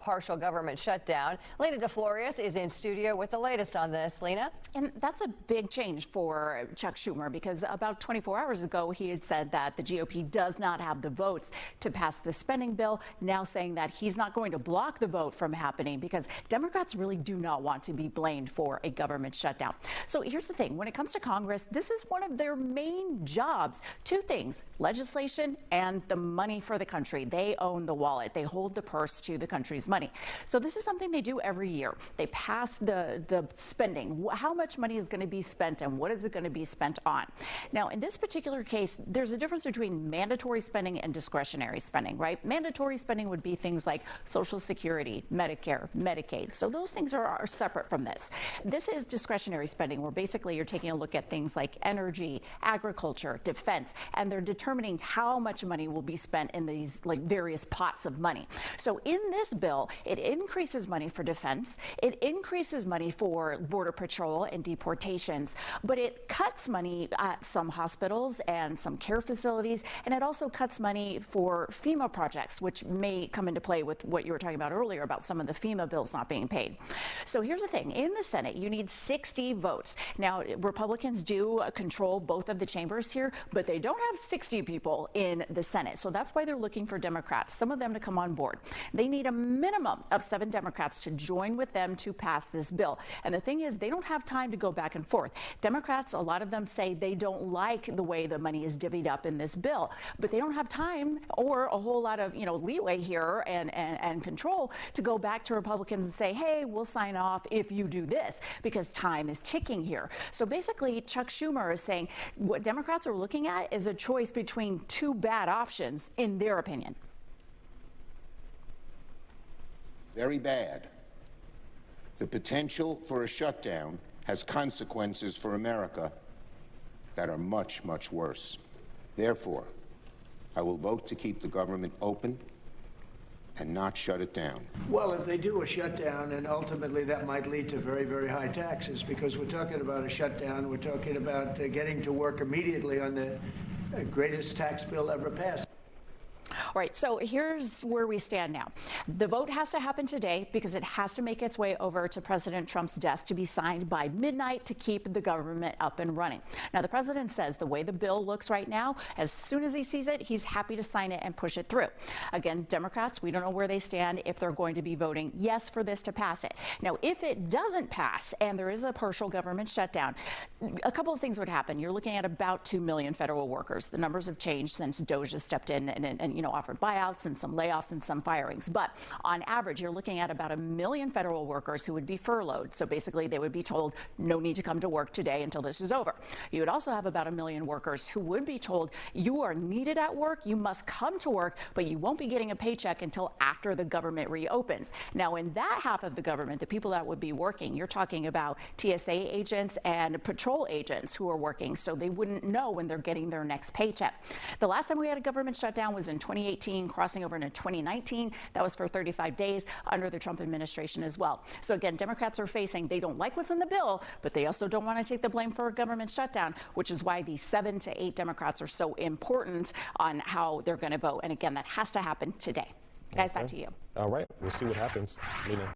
Partial government shutdown. Lena DeFlorius is in studio with the latest on this. Lena? And that's a big change for Chuck Schumer, because about 24 hours ago he had said that the GOP does not have the votes to pass the spending bill, now saying that he's not going to block the vote from happening because Democrats really do not want to be blamed for a government shutdown. So here's the thing. When it comes to Congress, this is one of their main jobs. Two things: legislation and the money for the country. They own the wallet. They hold the purse to the country's money. So this is something they do every year. They pass the spending, how much money is going to be spent and what is it going to be spent on. Now, in this particular case, there's a difference between mandatory spending and discretionary spending, right? Mandatory spending would be things like Social Security, Medicare, Medicaid. So those things are separate from this. This is discretionary spending, where basically you're taking a look at things like energy, agriculture, defense, and they're determining how much money will be spent in these various pots of money. So in this bill, it increases money for defense, it increases money for Border Patrol and deportations, but it cuts money at some hospitals and some care facilities, and it also cuts money for FEMA projects, which may come into play with what you were talking about earlier about some of the FEMA bills not being paid. So here's the thing. In the Senate, you need 60 votes. Now, Republicans do control both of the chambers here, but they don't have 60 people in the Senate. So that's why they're looking for Democrats, some of them to come on board. They need a minimum of 7 Democrats to join with them to pass this bill. And the thing is, they don't have time to go back and forth. Democrats, a lot of them say they don't like the way the money is divvied up in this bill, but they don't have time or a whole lot of leeway here and control to go back to Republicans and say, hey, we'll sign off if you do this, because time is ticking here. So basically, Chuck Schumer is saying what Democrats are looking at is a choice between two bad options, in their opinion. Very bad. The potential for a shutdown has consequences for America that are much, much worse. Therefore, I will vote to keep the government open and not shut it down. Well, if they do a shutdown, and ultimately that might lead to very, very high taxes, because we're talking about a shutdown, we're talking about getting to work immediately on the greatest tax bill ever passed. All right, so here's where we stand now. The vote has to happen today because it has to make its way over to President Trump's desk to be signed by midnight to keep the government up and running. Now, the president says the way the bill looks right now, as soon as he sees it, he's happy to sign it and push it through. Again, Democrats, we don't know where they stand, if they're going to be voting yes for this to pass it. Now, if it doesn't pass and there is a partial government shutdown, a couple of things would happen. You're looking at about 2 million federal workers. The numbers have changed since DOJ has stepped in and offered buyouts and some layoffs and some firings. But on average, you're looking at about 1 million federal workers who would be furloughed. So basically, they would be told no need to come to work today until this is over. You would also have about 1 million workers who would be told you are needed at work, you must come to work, but you won't be getting a paycheck until after the government reopens. Now, in that half of the government, the people that would be working, you're talking about TSA agents and patrol agents who are working, so they wouldn't know when they're getting their next paycheck. The last time we had a government shutdown was in 2018, crossing over into 2019. That was for 35 days under the Trump administration as well. So again, Democrats are facing, they don't like what's in the bill, but they also don't want to take the blame for a government shutdown, which is why these 7 to 8 Democrats are so important on how they're going to vote. And again, that has to happen today. Guys, back to you. All right. We'll see what happens, Lena.